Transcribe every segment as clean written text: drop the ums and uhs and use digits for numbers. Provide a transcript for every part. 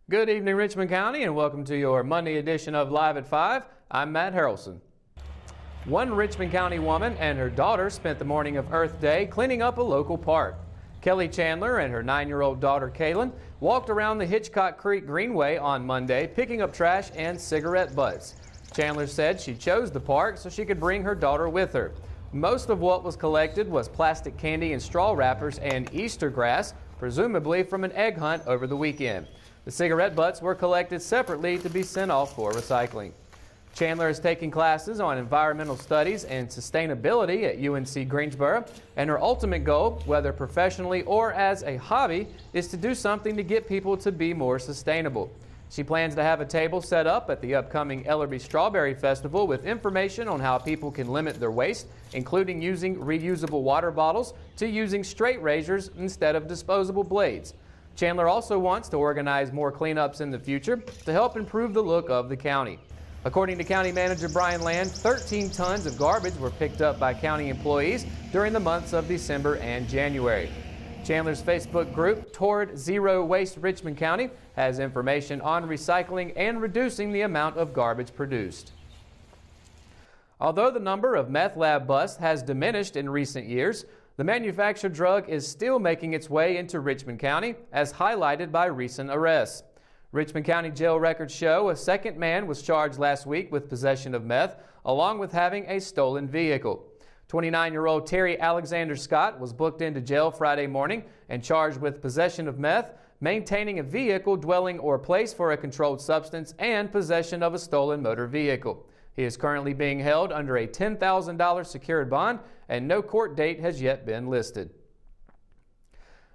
Good evening, Richmond County, and welcome to your Monday edition of Live at 5. I'm Matt Harrelson. One Richmond County woman and her daughter spent the morning of Earth Day cleaning up a local park. Kelly Chandler and her 9-year-old daughter, Kaylin, walked around the Hitchcock Creek Greenway on Monday, picking up trash and cigarette butts. Chandler said she chose the park so she could bring her daughter with her. Most of what was collected was plastic candy and straw wrappers and Easter grass, presumably from an egg hunt over the weekend. The cigarette butts were collected separately to be sent off for recycling. Chandler is taking classes on environmental studies and sustainability at UNC Greensboro, and her ultimate goal, whether professionally or as a hobby, is to do something to get people to be more sustainable. She plans to have a table set up at the upcoming Ellerby Strawberry Festival with information on how people can limit their waste, including using reusable water bottles to using straight razors instead of disposable blades. Chandler also wants to organize more cleanups in the future to help improve the look of the county. According to County Manager Brian Land, 13 tons of garbage were picked up by county employees during the months of December and January. Chandler's Facebook group, Toward Zero Waste Richmond County, has information on recycling and reducing the amount of garbage produced. Although the number of meth lab busts has diminished in recent years, the manufactured drug is still making its way into Richmond County, as highlighted by recent arrests. Richmond County jail records show a second man was charged last week with possession of meth, along with having a stolen vehicle. 29-year-old Terry Alexander Scott was booked into jail Friday morning and charged with possession of meth, maintaining a vehicle, dwelling, or place for a controlled substance, and possession of a stolen motor vehicle. He is currently being held under a $10,000 secured bond, and no court date has yet been listed.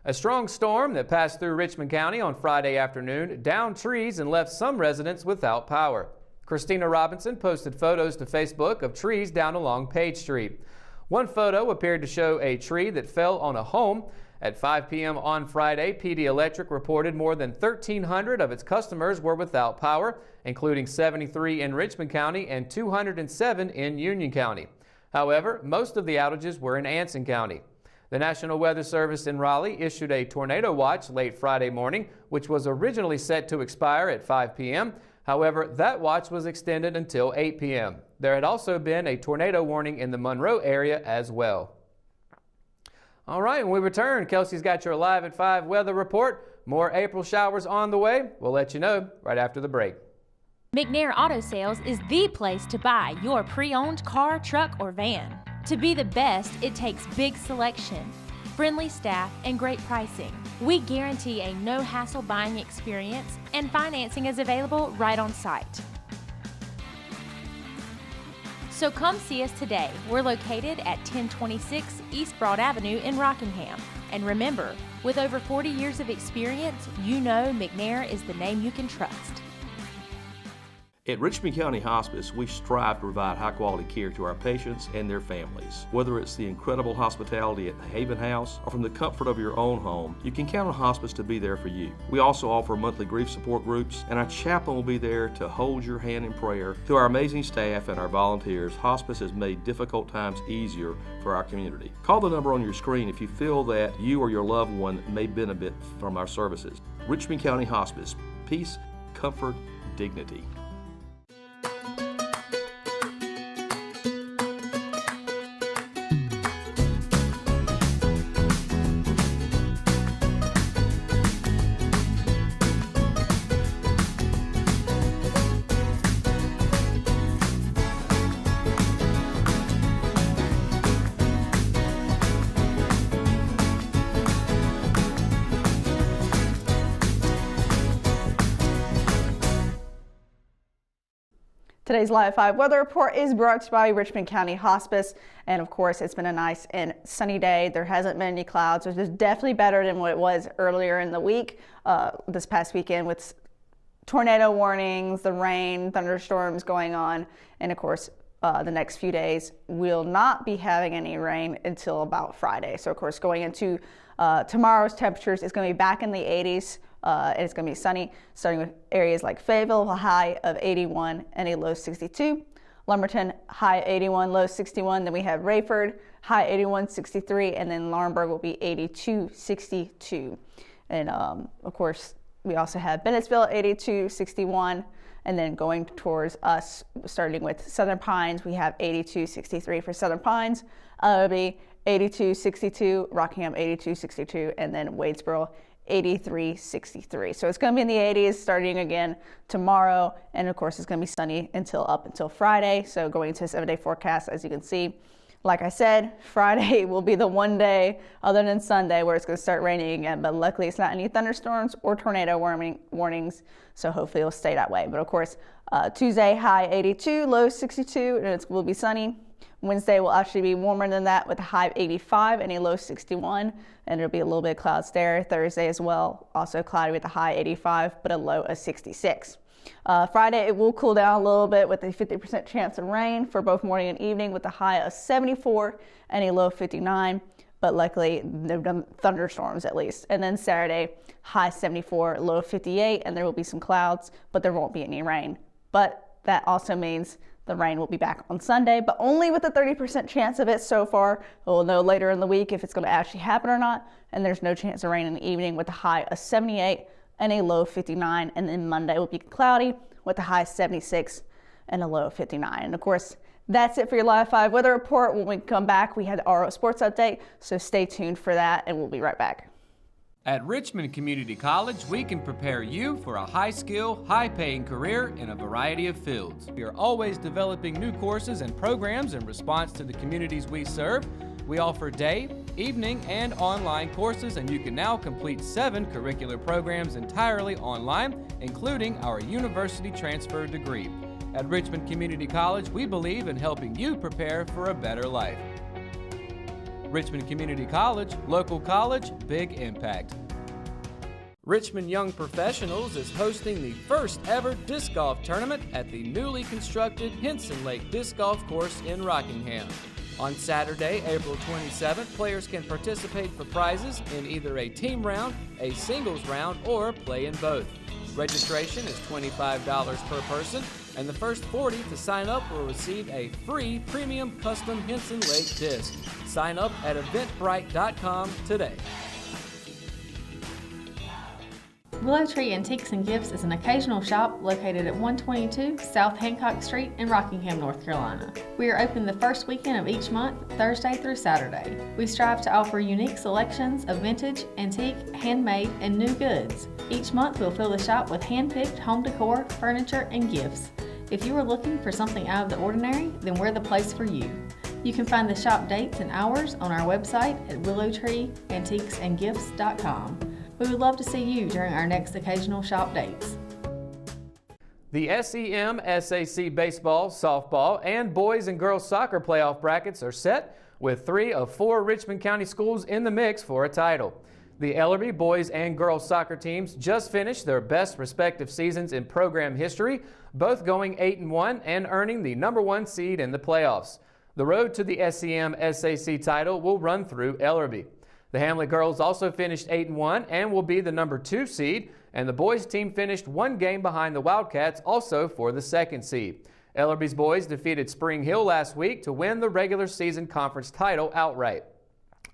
A strong storm that passed through Richmond County on Friday afternoon downed trees and left some residents without power. Christina Robinson posted photos to Facebook of trees down along Page Street. One photo appeared to show a tree that fell on a home. At 5 p.m. on Friday, PD Electric reported more than 1,300 of its customers were without power, including 73 in Richmond County and 207 in Union County. However, most of the outages were in Anson County. The National Weather Service in Raleigh issued a tornado watch late Friday morning, which was originally set to expire at 5 p.m. However, that watch was extended until 8 p.m. There had also been a tornado warning in the Monroe area as well. All right, when we return, Kelsey's got your Live at 5 weather report. More April showers on the way. We'll let you know right after the break. McNair Auto Sales is the place to buy your pre-owned car, truck, or van. To be the best, it takes big selection, friendly staff, and great pricing. We guarantee a no-hassle buying experience, and financing is available right on site. So come see us today. We're located at 1026 East Broad Avenue in Rockingham. And remember, with over 40 years of experience, you know McNair is the name you can trust. At Richmond County Hospice, we strive to provide high-quality care to our patients and their families. Whether it's the incredible hospitality at the Haven House or from the comfort of your own home, you can count on hospice to be there for you. We also offer monthly grief support groups, and our chaplain will be there to hold your hand in prayer. Through our amazing staff and our volunteers, hospice has made difficult times easier for our community. Call the number on your screen if you feel that you or your loved one may benefit from our services. Richmond County Hospice. Peace, comfort, dignity. Today's Live 5 weather report is brought to you by Richmond County Hospice. And of course, it's been a nice and sunny day. There hasn't been any clouds, which is definitely better than what it was earlier in the week, this past weekend with tornado warnings, the rain, thunderstorms going on. And of course, the next few days we'll not be having any rain until about Friday. So of course, going into tomorrow's temperatures, it's going to be back in the 80s. And it's going to be sunny, starting with areas like Fayetteville, a high of 81 and a low 62. Lumberton, high 81, low 61. Then we have Rayford, high 81, 63. And then Laurinburg will be 82, 62. And of course, We also have Bennettsville 82-61. And then going towards us, starting with Southern Pines, we have 82-63 for Southern Pines. Ellerby 82-62, Rockingham 82-62, and then Wadesboro 83-63. So it's going to be in the 80s starting again tomorrow. And of course, it's going to be sunny up until Friday. So going to a 7-day forecast, as you can see. Like I said, Friday will be the one day other than Sunday where it's going to start raining again, but luckily it's not any thunderstorms or tornado warnings, so hopefully it'll stay that way. But of course, Tuesday, high 82, low 62, and it will be sunny. Wednesday will actually be warmer than that with a high of 85 and a low 61, and there'll be a little bit of clouds there. Thursday as well, also cloudy with a high 85, but a low of 66. Friday, it will cool down a little bit with a 50% chance of rain for both morning and evening with a high of 74 and a low of 59, but luckily no thunderstorms at least. And then Saturday, high 74, low of 58, and there will be some clouds, but there won't be any rain. But that also means the rain will be back on Sunday, but only with a 30% chance of it so far. We'll know later in the week if it's going to actually happen or not, and there's no chance of rain in the evening with a high of 78 and a low of 59, and then Monday will be cloudy with a high 76 and a low of 59. And of course, that's it for your Live 5 weather report. When we come back, we had the RO Sports Update, so stay tuned for that, and we'll be right back. At Richmond Community College, we can prepare you for a high-skill, high-paying career in a variety of fields. We are always developing new courses and programs in response to the communities we serve. We offer day, evening, and online courses, and you can now complete 7 curricular programs entirely online, including our university transfer degree. At Richmond Community College, we believe in helping you prepare for a better life. Richmond Community College, local college, big impact. Richmond Young Professionals is hosting the first ever disc golf tournament at the newly constructed Henson Lake Disc Golf Course in Rockingham. On Saturday, April 27th, players can participate for prizes in either a team round, a singles round, or play in both. Registration is $25 per person, and the first 40 to sign up will receive a free premium custom Henson Lake disc. Sign up at eventbrite.com today. Willow Tree Antiques and Gifts is an occasional shop located at 122 South Hancock Street in Rockingham, North Carolina. We are open the first weekend of each month, Thursday through Saturday. We strive to offer unique selections of vintage, antique, handmade, and new goods. Each month we'll fill the shop with hand-picked home decor, furniture, and gifts. If you are looking for something out of the ordinary, then we're the place for you. You can find the shop dates and hours on our website at willowtreeantiquesandgifts.com. We would love to see you during our next occasional shop dates. The SEM, SAC baseball, softball, and boys and girls soccer playoff brackets are set with 3 of 4 Richmond County schools in the mix for a title. The Ellerby boys and girls soccer teams just finished their best respective seasons in program history, both going 8-1 and earning the #1 seed in the playoffs. The road to the SEM, SAC title will run through Ellerby. The Hamlet girls also finished 8-1 and will be the #2 seed, and the boys team finished 1 game behind the Wildcats, also for the 2nd seed. Ellerby's boys defeated Spring Hill last week to win the regular season conference title outright.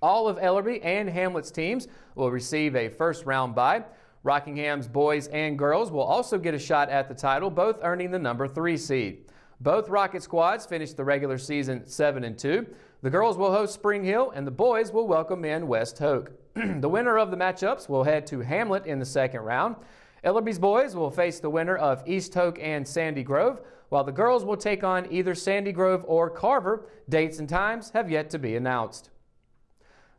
All of Ellerby and Hamlet's teams will receive a first-round bye. Rockingham's boys and girls will also get a shot at the title, both earning the #3 seed. Both Rocket squads finished the regular season 7-2. The girls will host Spring Hill, and the boys will welcome in West Hoke. The winner of the matchups will head to Hamlet in the 2nd round. Ellerby's boys will face the winner of East Hoke and Sandy Grove, while the girls will take on either Sandy Grove or Carver. Dates and times have yet to be announced.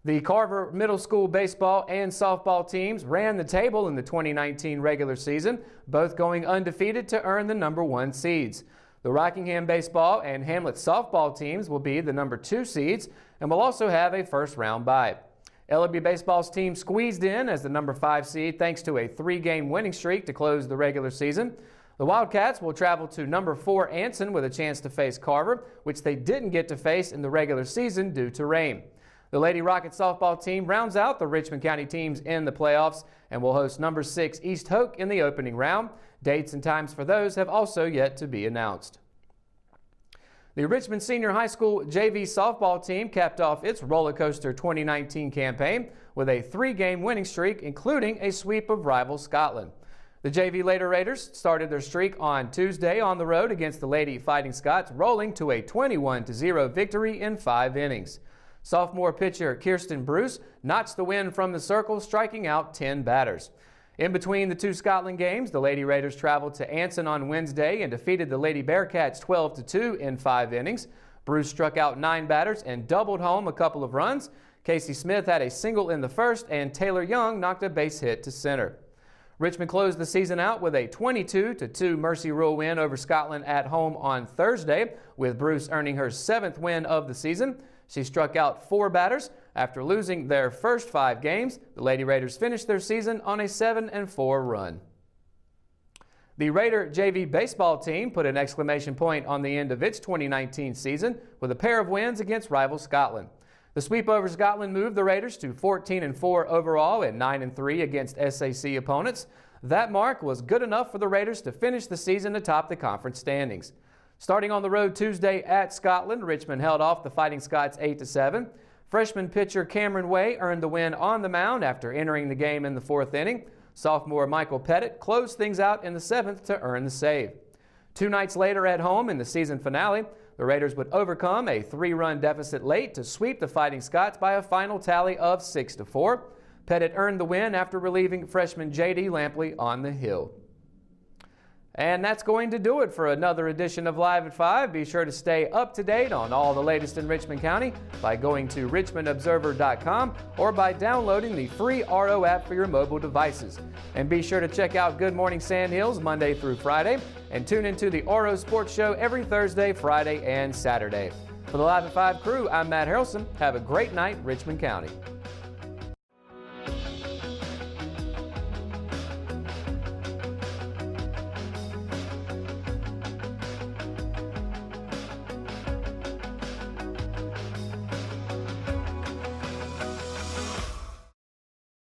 The Carver Middle School baseball and softball teams ran the table in the 2019 regular season, both going undefeated to earn the #1 seeds. The Rockingham baseball and Hamlet softball teams will be the #2 seeds and will also have a first-round bye. Ellerby baseball's team squeezed in as the #5 seed thanks to a 3-game winning streak to close the regular season. The Wildcats will travel to #4 Anson with a chance to face Carver, which they didn't get to face in the regular season due to rain. The Lady Rocket softball team rounds out the Richmond County teams in the playoffs and will host #6 East Hoke in the opening round. Dates and times for those have also yet to be announced. The Richmond Senior High School JV softball team capped off its roller coaster 2019 campaign with a 3-game winning streak, including a sweep of rival Scotland. The JV Lady Raiders started their streak on Tuesday on the road against the Lady Fighting Scots, rolling to a 21-0 victory in 5 innings. Sophomore pitcher Kirsten Bruce notched the win from the circle, striking out 10 batters. In between the 2 Scotland games, the Lady Raiders traveled to Anson on Wednesday and defeated the Lady Bearcats 12-2 in 5 innings. Bruce struck out 9 batters and doubled home a couple of runs. Casey Smith had a single in the first, and Taylor Young knocked a base hit to center. Richmond closed the season out with a 22-2 Mercy Rule win over Scotland at home on Thursday, with Bruce earning her 7th win of the season. She struck out 4 batters. After losing their first 5 games, the Lady Raiders finished their season on a 7-4 run. The Raider JV baseball team put an exclamation point on the end of its 2019 season with a pair of wins against rival Scotland. The sweep over Scotland moved the Raiders to 14-4 overall and 9-3 against SAC opponents. That mark was good enough for the Raiders to finish the season atop the conference standings. Starting on the road Tuesday at Scotland, Richmond held off the Fighting Scots 8-7. Freshman pitcher Cameron Way earned the win on the mound after entering the game in the 4th inning. Sophomore Michael Pettit closed things out in the 7th to earn the save. 2 nights later at home in the season finale, the Raiders would overcome a 3-run deficit late to sweep the Fighting Scots by a final tally of 6-4. Pettit earned the win after relieving freshman J.D. Lampley on the hill. And that's going to do it for another edition of Live at 5. Be sure to stay up to date on all the latest in Richmond County by going to richmondobserver.com or by downloading the free RO app for your mobile devices. And be sure to check out Good Morning Sand Hills Monday through Friday and tune into the RO Sports Show every Thursday, Friday, and Saturday. For the Live at 5 crew, I'm Matt Harrelson. Have a great night, Richmond County.